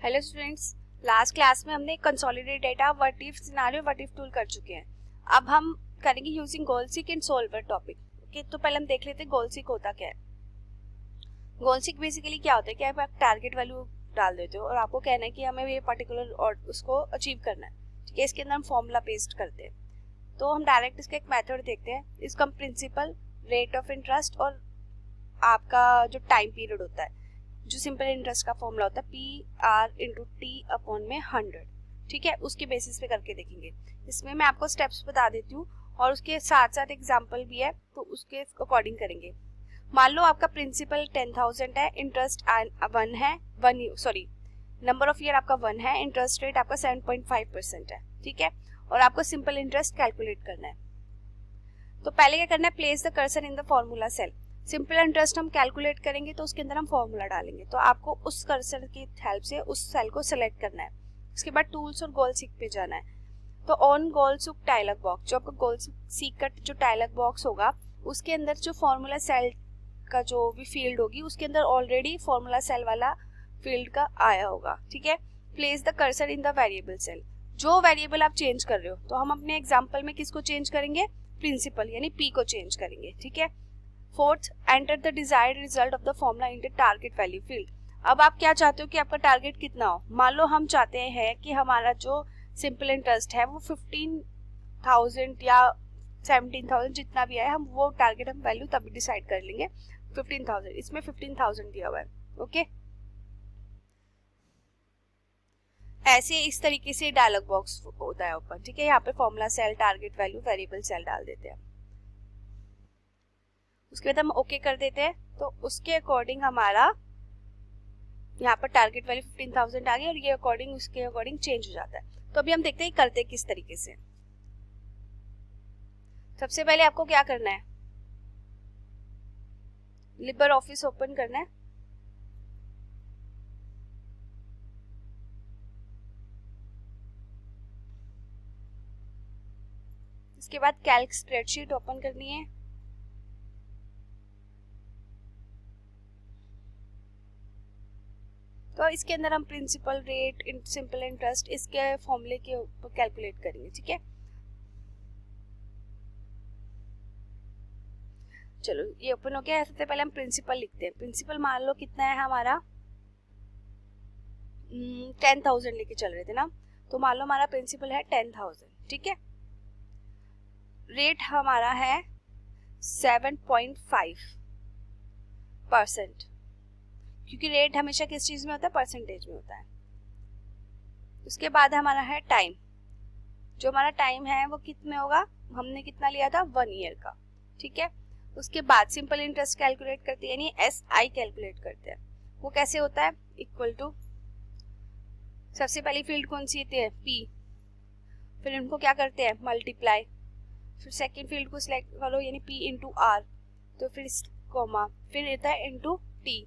Hello students, last class में हमने consolidated data what if scenario what if tool कर चुके हैं। अब हम करेंगे using goal seek and solver topic. Okay, तो पहले हम देख लेते हैं गोल सीक होता क्या है। गोल सीक बेसिकली क्या होता है कि आप टारगेट वैल्यू डाल देते हो और आपको कहना है कि हमें ये पर्टिकुलर और उसको अचीव करना है। ठीक है, इसके अंदर हम फॉर्मूला पेस्ट करते हैं। तो हम डायरेक्ट इसका एक मेथड देखते हैं। इसका हम प्रिंसिपल, रेट ऑफ इंटरेस्ट और आपका जो टाइम पीरियड होता है, जो सिंपल इंटरेस्ट का फॉर्मूला होता है P R into T upon में 100। ठीक है, उसके बेसिस पे करके देखेंगे। इसमें मैं आपको स्टेप्स बता देती हूँ और उसके साथ साथ एग्जांपल भी है, तो उसके अकॉर्डिंग करेंगे। मान लो आपका प्रिंसिपल 10,000 है, इंटरेस्ट 1 है, नंबर ऑफ ईयर आपका 1 है, इंटरेस्ट रेट आपका 7.5% है। ठीक है, और आपको सिंपल इंटरेस्ट कैलकुलेट करना है। तो पहले क्या करना है, place the cursor in the formula cell. Simple interest हम कैलकुलेट करेंगे तो उसके अंदर हम फॉर्मूला डालेंगे, तो आपको उस कर्सर की हेल्प से उस सेल को सिलेक्ट करना है। उसके बाद टूल्स और गोल सीक पे जाना है। तो on goal seek dialogue box, जो आपका गोल सीक का जो डायलॉग बॉक्स होगा उसके अंदर जो फॉर्मूला सेल का जो भी फील्ड होगी उसके अंदर ऑलरेडी फॉर्मूला सेल वाला फील्ड का आया होगा। ठीक है, place the cursor in the variable cell. जो वेरिएबल आप चेंज कर रहे हो, तो हम अपने एग्जाम्पल में किसको चेंज करेंगे, प्रिंसिपल यानी पी को चेंज करेंगे। ठीक है, fourth, enter the desired result of the formula in the target value field. अब आप क्या चाहते हो कि आपका टारगेट कितना हो। मान लो हम चाहते हैं कि हमारा जो सिंपल इंटरेस्ट है वो 15,000 या 17,000 जितना भी है, हम वो टारगेट हम वैल्यू तभी डिसाइड कर लेंगे। 15,000, इसमें 15,000 दिया हुआ है। ओके, ऐसे इस तरीके से डायलॉग बॉक्स होता है ओपन। ठीक है, यहाँ पे formula cell, target value, variable cell डाल देते हैं। उसके बाद हम ओके कर देते हैं, तो उसके अकॉर्डिंग हमारा यहाँ पर टारगेट वैल्यू 15,000 आ गई और ये अकॉर्डिंग उसके अकॉर्डिंग चेंज हो जाता है। तो अभी हम देखते हैं करते किस तरीके से। सबसे पहले आपको क्या करना है, लिबर ऑफिस ओपन करना है। इसके बाद कैल्क स्प्रेडशीट ओपन करनी है। तो इसके अंदर हम प्रिंसिपल, रेट, सिंपल इंटरेस्ट इसके फॉर्मूले के ऊपर कैलकुलेट करेंगे। ठीक है, चलो ये ओपन हो गया। सबसे पहले हम प्रिंसिपल लिखते हैं। प्रिंसिपल मान लो कितना है हमारा, 10,000 लेके चल रहे थे ना, तो मान लो हमारा प्रिंसिपल है 10,000। ठीक है, रेट हमारा है 7.5%, क्योंकि रेट हमेशा किस चीज में होता है, परसेंटेज में होता है। उसके बाद हमारा है टाइम। जो हमारा टाइम है वो कितने होगा, हमने कितना लिया था, 1 ईयर का। ठीक है, उसके बाद सिंपल इंटरेस्ट कैलकुलेट करते हैं यानी SI कैलकुलेट करते हैं। वो कैसे होता है, इक्वल टू, सबसे पहली फील्ड कौन सी होती है, P, फिर इनको क्या करते हैं, मल्टीप्लाई, फिर सेकेंड फील्ड को सिलेक्ट करो यानी P इंटू R, तो फिर कॉमा, फिर रहता है इंटू T।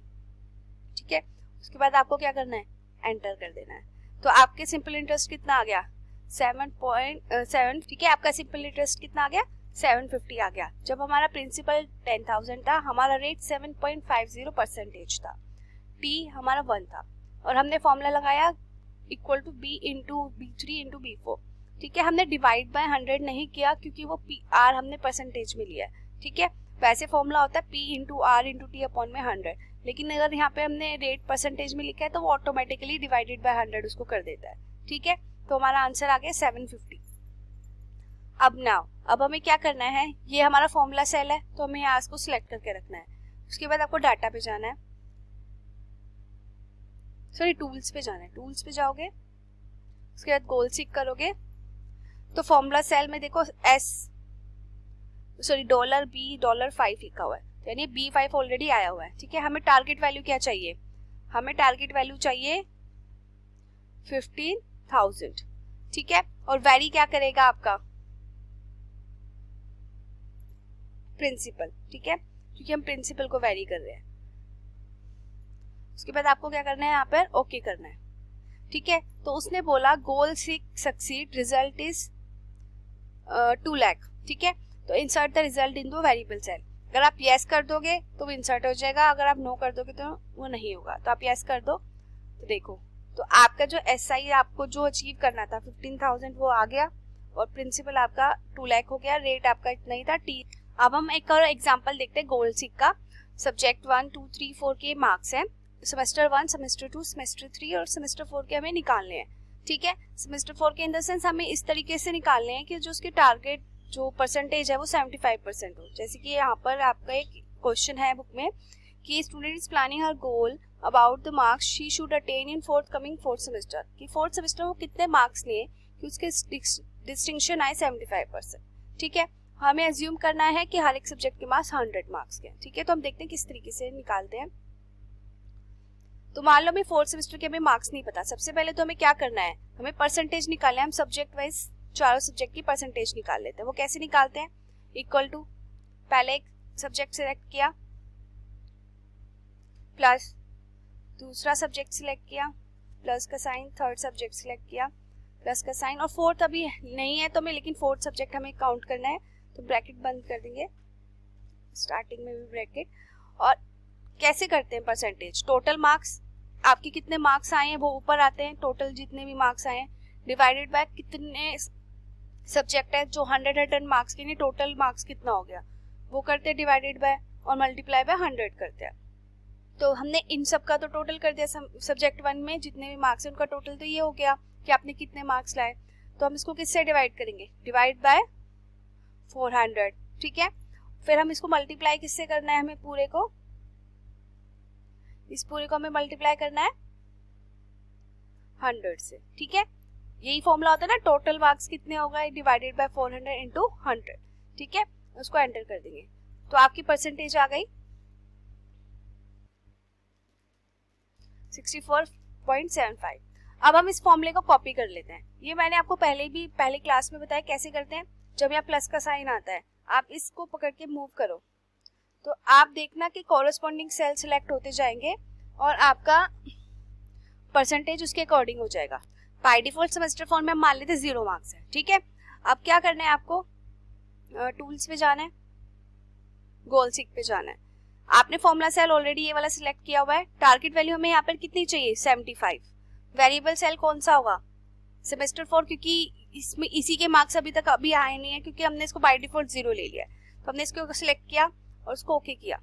ठीक है, उसके बाद आपको क्या करना है, एंटर कर देना है। तो आपके सिंपल इंटरेस्ट कितना आ गया, 7.7। ठीक है, आपका सिंपल इंटरेस्ट कितना आ गया, 750 आ गया। जब हमारा प्रिंसिपल 10,000 था, हमारा रेट 7.50% था, T हमारा 1 था और हमने फॉर्मूला लगाया equal to B into B3 into B4। ठीक है, हमने डिवाइड बाय 100 नहीं किया क्योंकि वो PR हमने परसेंटेज में लिया है। ठीक है, वैसे फॉर्मूला होता है P into R into T upon में 100, लेकिन अगर यहाँ पे हमने रेट परसेंटेज में लिखा है तो वो ऑटोमेटिकली डिवाइडेड बाय 100 उसको कर देता है। ठीक है, तो हमारा आंसर आ गया 750। अब हमें क्या करना है, ये हमारा फॉर्मूला सेल है तो हमें यहाँ इसको सिलेक्ट करके रखना है। उसके बाद आपको डाटा पे जाना है, सॉरी टूल्स पे जाना है। टूल्स पे जाओगे, उसके बाद गोल सीक करोगे, तो फॉर्मूला सेल में देखो $B$5 लिखा हुआ है, यानी B5 ऑलरेडी आया हुआ है। ठीक है, हमें टारगेट वैल्यू क्या चाहिए, हमें टारगेट वैल्यू चाहिए 15,000। ठीक है, और वेरी क्या करेगा आपका प्रिंसिपल। ठीक है, क्योंकि हम प्रिंसिपल को वेरी कर रहे हैं। उसके बाद आपको क्या करना है, यहाँ पर ओके करना है। ठीक है, तो उसने बोला goal seek succeed, result is 2 lakh. ठीक है, तो insert the result in the variable cell. अगर आप यस कर दोगे तो वो इंसर्ट हो जाएगा, अगर आप नो कर दोगे तो वो नहीं होगा। तो आप यस कर दो, तो देखो तो आपका जो SI आपको जो अचीव करना था 15,000 वो आ गया, और प्रिंसिपल आपका 2 लाख हो गया, रेट आपका इतना ही था टी। अब हम एक और एग्जांपल देखते हैं गोल्ड सीक का। सब्जेक्ट 1, 2, 3, 4 के मार्क्स हैं, सेमेस्टर 1, सेमेस्टर 2, सेमेस्टर 3 और सेमेस्टर 4 के हमें निकालने हैं। ठीक है, सेमेस्टर 4 के इन द सेंस हमें इस तरीके से निकालने हैं कि जो उसके टारगेट जो परसेंटेज है वो 75% हो। जैसे कि यहाँ पर आपका एक क्वेश्चन है बुक में कि student is planning her goal about the marks she should attain in fourth semester, कि फोर्थ सेमेस्टर वो कितने मार्क्स लिए कि उसके डिस्टिंक्शन आए 75%। ठीक है, हमें एज्यूम करना है कि हर एक सब्जेक्ट के मार्क्स 100 मार्क्स के। ठीक है, तो हम देखते हैं किस तरीके से निकालते हैं। तो मान लो हमें फोर्थ सेमेस्टर के हमें मार्क्स नहीं पता, सबसे पहले तो हमें क्या करना है, हमें परसेंटेज निकालना है। हम सब्जेक्ट वाइज चारों सब्जेक्ट की परसेंटेज निकाल लेते हैं। वो कैसे निकालते हैं, इक्वल टू पहले एक सब्जेक्ट सिलेक्ट किया प्लस दूसरा सब्जेक्ट सिलेक्ट किया प्लस का साइन, थर्ड सब्जेक्ट सिलेक्ट किया प्लस का साइन, और फोर्थ अभी नहीं है तो हमें, लेकिन फोर्थ सब्जेक्ट हमें काउंट करना है तो ब्रैकेट बंद कर देंगे, स्टार्टिंग में भी ब्रैकेट। और कैसे करते हैं परसेंटेज, टोटल मार्क्स आपके कितने मार्क्स आए हैं वो ऊपर आते हैं, टोटल जितने भी मार्क्स आए हैं डिवाइडेड बाय कितने सब्जेक्ट है जो 100 मार्क्स के, टोटल मार्क्स कितना हो गया वो करते हैं डिवाइडेड बाय और मल्टीप्लाई बाय 100 करते हैं। तो हमने इन सब का तो टोटल कर दिया, सब्जेक्ट 1 में जितने भी मार्क्स है उनका टोटल तो ये हो गया कि आपने कितने मार्क्स लाए। तो हम इसको किससे डिवाइड करेंगे, डिवाइड बाय 400। ठीक है, फिर हम इसको मल्टीप्लाई किससे करना है, हमें पूरे को, इस पूरे को हमें मल्टीप्लाई करना है 100 से। ठीक है, यही फॉर्मूला होता है ना, टोटल मार्क्स कितने होगा डिवाइडेड बाय 400 इंटू 100। ठीक है, उसको एंटर कर देंगे तो आपकी परसेंटेज आ गई 64.75। अब हम इस फॉर्मूले को कॉपी कर लेते हैं। ये मैंने आपको पहले क्लास में बताया कैसे करते हैं। जब यहाँ प्लस का साइन आता है आप इसको पकड़ के मूव करो तो आप देखना कि कॉरेस्पॉन्डिंग सेल सिलेक्ट होते जाएंगे और आपका परसेंटेज उसके अकॉर्डिंग हो जाएगा। बाय डिफॉल्ट सेमेस्टर फॉर्म में हम मान लेते 0 मार्क्स है। ठीक है, अब क्या करना है आपको, टूल्स पे जाना है, गोल सीक पे जाना है। आपने फॉर्मूला सेल ऑलरेडी ये वाला सिलेक्ट किया हुआ है। टारगेट वैल्यू हमें यहाँ पर कितनी चाहिए, 75। वेरिएबल सेल कौन सा होगा, सेमेस्टर 4, क्योंकि इसमें इसी के मार्क्स अभी तक आए नहीं है क्योंकि हमने इसको बाय डिफॉल्ट 0 ले लिया है। तो हमने इसको सिलेक्ट किया और उसको ओके किया,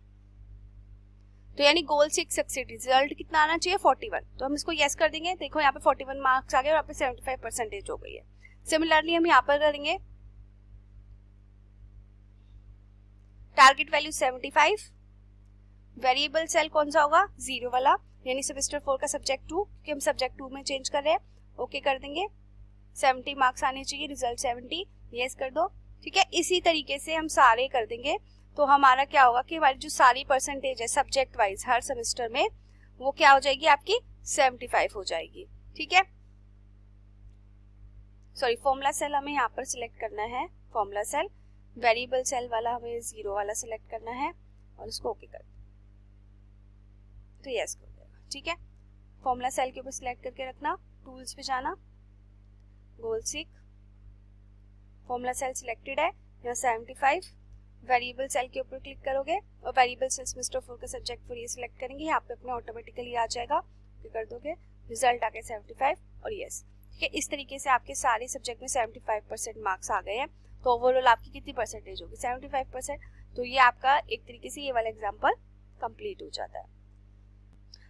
तो यानी गोल सीक सक्सेस, रिजल्ट कितना आना चाहिए 41। तो हम इसको यस कर देंगे। देखो यहाँ पे 41 मार्क्स आ गए और यहाँ पे 75% हो गई है। सिमिलरली हम यहाँ पर करेंगे, टारगेट वैल्यू 75, वेरिएबल सेल कौन सा होगा, 0 वाला, यानी सेमेस्टर 4 का सब्जेक्ट 2, क्योंकि हम सब्जेक्ट 2 में चेंज कर रहे हैं। ओके कर देंगे, 70 मार्क्स आने चाहिए, रिजल्ट 70, यस कर दो। ठीक है, इसी तरीके से हम सारे कर देंगे। तो हमारा क्या होगा कि हमारी जो सारी परसेंटेज है सब्जेक्ट वाइज हर सेमेस्टर में वो क्या हो जाएगी, आपकी 75 हो जाएगी। ठीक है, सॉरी, फॉर्मूला सेल हमें यहाँ पर सिलेक्ट करना है, फॉर्मूला सेल, वेरिएबल सेल वाला हमें 0 वाला सिलेक्ट करना है और इसको ओके कर तो यस कर देगा। ठीक है, फॉर्मूला सेल के ऊपर सिलेक्ट करके रखना, टूल्स पे जाना, गोल सीक, फॉर्मूला सेल सिलेक्टेड है, यहाँ 75, वेरिएबल सेल के ऊपर क्लिक करोगे और वेरिएबल सेल सेमेस्टर 4 का सब्जेक्ट 4 ये सिलेक्ट करेंगे, यहाँ पे अपने ऑटोमेटिकली आ जाएगा, ओके कर दोगे, रिजल्ट आ गया 75 और यस। ठीक है, इस तरीके से आपके सारे सब्जेक्ट में 75% मार्क्स आ गए हैं। तो ओवरऑल आपकी कितनी परसेंटेज होगी, 75%। तो ये आपका एक तरीके से ये वाला एग्जाम्पल कंप्लीट हो जाता है।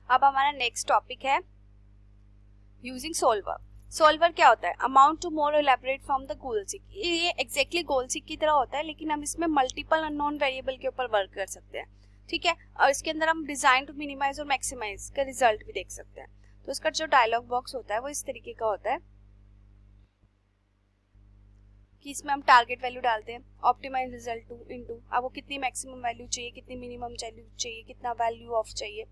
अब हमारा नेक्स्ट टॉपिक है यूजिंग सोल्वर। सोल्वर क्या होता है, amount to more elaborate from the goal seek. ये एग्जैक्टली गोल सीक की तरह होता है, लेकिन हम इसमें मल्टीपल अननोन वेरिएबल के ऊपर वर्क कर सकते हैं। ठीक है, और इसके अंदर हम डिजाइन टू मिनिमाइज और मैक्सिमाइज का रिजल्ट भी देख सकते हैं। तो इसका जो डायलॉग बॉक्स होता है वो इस तरीके का होता है कि इसमें हम टारगेट वैल्यू डालते हैं, ऑप्टिमाइज रिजल्ट टू इनटू आपको कितनी मैक्सिमम वैल्यू चाहिए, कितनी मिनिमम वैल्यू चाहिए, कितना वैल्यू ऑफ चाहिए,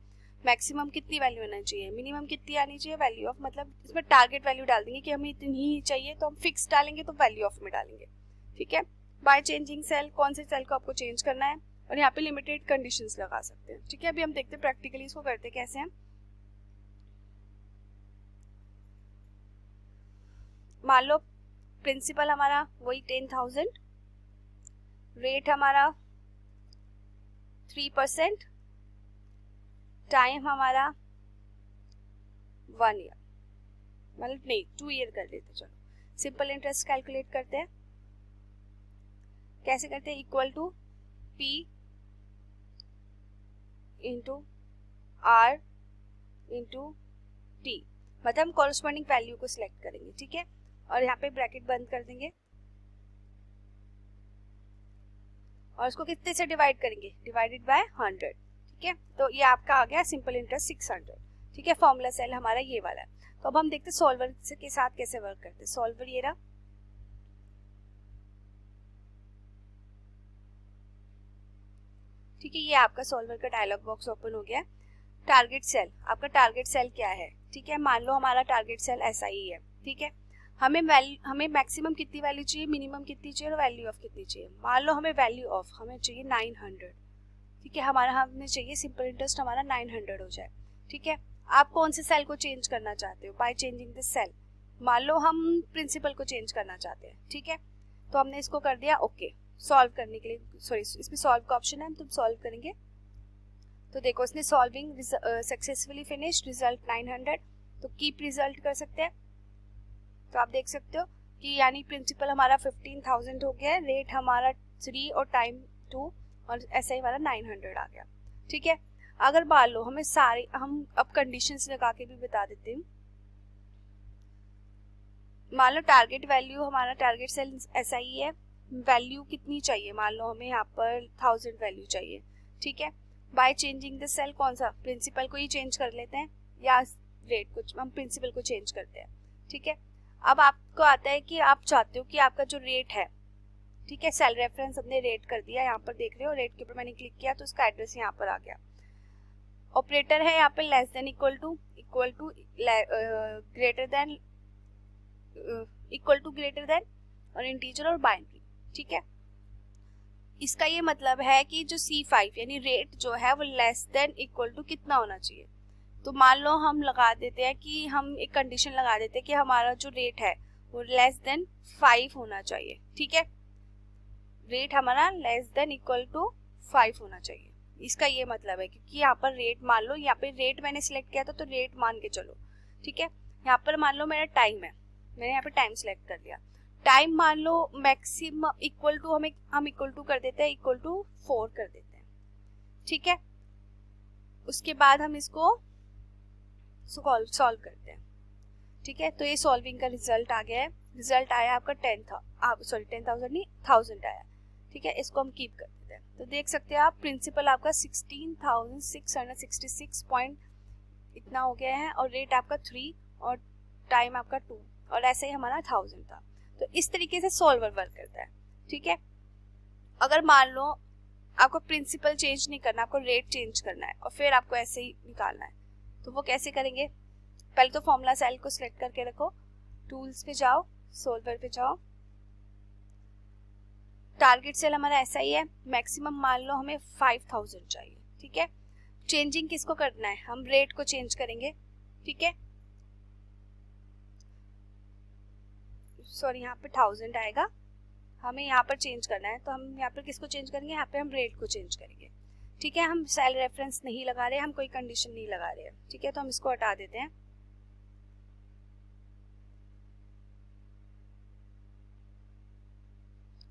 मैक्सिमम कितनी वैल्यू आना चाहिए, मिनिमम कितनी आनी चाहिए वैल्यू ऑफ, मतलब इसमें टारगेट वैल्यू डाल देंगे कि हमें इतनी ही चाहिए तो हम फिक्स डालेंगे तो वैल्यू ऑफ में डालेंगे। ठीक है, बाय चेंजिंग सेल, कौन से सेल को आपको चेंज करना है, और यहाँ पे लिमिटेड कंडीशंस लगा सकते हैं। ठीक है, अभी हम देखते हैं प्रैक्टिकली इसको करते कैसे हैं। मान लो प्रिंसिपल हमारा वही 10,000, रेट हमारा 3%, टाइम हमारा 1 ईयर। मतलब नहीं 2 ईयर कर लेते। चलो सिंपल इंटरेस्ट कैलकुलेट करते हैं। कैसे करते हैं? Equal to P into R into T, मतलब हम कॉरस्पॉन्डिंग वैल्यू को सिलेक्ट करेंगे, ठीक है, और यहाँ पे ब्रैकेट बंद कर देंगे और इसको कितने से डिवाइड करेंगे? डिवाइडेड बाय 100, ठीक है। तो ये आपका आ गया सिंपल इंटरेस्ट 600, ठीक है। फॉर्मूला सेल हमारा ये वाला है। तो अब हम देखते हैं सॉल्वर के साथ कैसे वर्क करते हैं। सॉल्वर ये रहा, ठीक है, ये आपका सॉल्वर का डायलॉग बॉक्स ओपन हो गया। टारगेट सेल, आपका टारगेट सेल क्या है? ठीक है, मान लो हमारा टारगेट सेल ऐसा ही है, ठीक है। हमें मैक्सिमम कितनी वैल्यू चाहिए, मिनिमम कितनी चाहिए और वैल्यू ऑफ कितनी चाहिए? मान लो हमें वैल्यू ऑफ हमें चाहिए 900, ठीक है, हमें चाहिए सिंपल इंटरेस्ट हमारा 900 हो जाए, ठीक है। आप कौन से सेल को चेंज करना चाहते हो? By changing this cell. मान लो हम प्रिंसिपल को चेंज करना चाहते हैं, ठीक है, तो हमने इसको कर दिया ओके। सॉल्व करने के लिए, सॉरी इसमें सॉल्व का ऑप्शन है, हम तो सॉल्व करेंगे। तो देखो इसने सॉल्विंग सक्सेसफुली फिनिश्ड, रिजल्ट 900, तो कीप रिजल्ट कर सकते हैं। तो आप देख सकते हो कि यानी प्रिंसिपल हमारा 15,000 हो गया है, रेट हमारा 3 और टाइम 2 और ऐसा ही हमारा 900 आ गया, ठीक है। अगर मान लो हमें सारे, हम अब कंडीशंस लगा के भी बता देते हैं। मान लो टारगेट वैल्यू हमारा टारगेट सेल ऐसा ही है, वैल्यू कितनी चाहिए? मान लो हमें यहाँ पर 1000 वैल्यू चाहिए, ठीक है। बाय चेंजिंग द सेल, कौन सा? प्रिंसिपल को ही चेंज कर लेते हैं या रेट को? हम प्रिंसिपल को चेंज करते हैं, ठीक है। अब आपको आता है कि आप चाहते हो कि आपका जो रेट है, ठीक है, सेल रेफरेंस हमने रेट कर दिया, यहाँ पर देख रहे हो रेट के ऊपर मैंने क्लिक किया तो उसका एड्रेस यहाँ पर आ गया। ऑपरेटर है यहाँ पे less than equal to greater than equal to greater than और इंटीजर और बाइनरी, ठीक है। इसका ये मतलब है कि जो C5 यानी रेट जो है वो लेस देन इक्वल टू कितना होना चाहिए? तो मान लो हम लगा देते हैं कि हम एक कंडीशन लगा देते हैं कि हमारा जो रेट है वो लेस देन 5 होना चाहिए, ठीक है। रेट हमारा लेस देन इक्वल टू 5 होना चाहिए, इसका ये मतलब है। क्योंकि यहाँ पर रेट, मान लो यहाँ पे रेट मैंने सिलेक्ट किया था तो रेट मान के चलो, ठीक है। यहाँ पर मान लो मेरा टाइम है, मैंने यहाँ पे टाइम सिलेक्ट कर लिया। टाइम मान लो मैक्सिमम इक्वल टू हम इक्वल टू कर देते हैं, इक्वल टू 4 कर देते हैं, ठीक है। उसके बाद हम इसको सॉल्व करते हैं, ठीक है। तो ये सॉल्विंग का रिजल्ट आ गया है। रिजल्ट आया आपका 10,000 नहीं 1000 आया, ठीक है। इसको हम कीप कर देते हैं। तो देख सकते हैं आप प्रिंसिपल आपका 16,666 पॉइंट इतना हो गया है और रेट आपका 3 और टाइम आपका 2 और ऐसे ही हमारा 1000 था। तो इस तरीके से सॉल्वर वर्क करता है, ठीक है। अगर मान लो आपको प्रिंसिपल चेंज नहीं करना, आपको रेट चेंज करना है और फिर आपको ऐसे ही निकालना है, तो वो कैसे करेंगे? पहले तो फॉर्मूला सेल को सिलेक्ट करके रखो, टूल्स पे जाओ, सॉल्वर पे जाओ। टारगेट सेल हमारा ऐसा ही है, मैक्सिमम मान लो हमें 5000 चाहिए, ठीक है। चेंजिंग किसको करना है? हम रेट को चेंज करेंगे, ठीक है। सॉरी यहाँ पे 1000 आएगा, हमें यहाँ पर चेंज करना है, तो हम यहाँ पर किसको चेंज करेंगे? यहाँ पे हम रेट को चेंज करेंगे, ठीक है। हम सेल रेफरेंस नहीं लगा रहे, हम कोई कंडीशन नहीं लगा रहे हैं, ठीक है। तो हम इसको हटा देते हैं।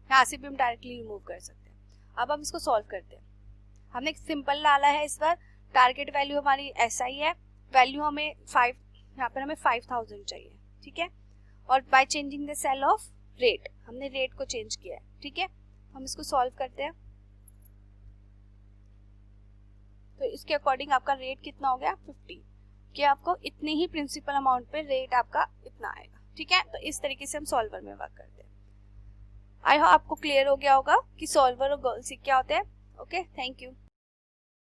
यहाँ से भी हम डायरेक्टली रिमूव कर सकते हैं। अब हम इसको सॉल्व करते हैं। हमने एक सिंपल डाला है इस बार, टारगेट वैल्यू हमारी ऐसा ही है, वैल्यू हमें 5, यहाँ पर हमें 5000 चाहिए, ठीक है। और by changing the cell of rate, हमने रेट को चेंज किया है, ठीक है। हम इसको सॉल्व करते हैं। तो इसके अकॉर्डिंग आपका रेट कितना हो गया? 50, कि आपको इतने ही प्रिंसिपल अमाउंट पे रेट आपका इतना आएगा, ठीक है। तो इस तरीके से हम सॉल्वर में वर्क करते हैं। आई होप आपको क्लियर हो गया होगा कि सॉल्वर और गोल सीक क्या होते हैं। Okay, thank you.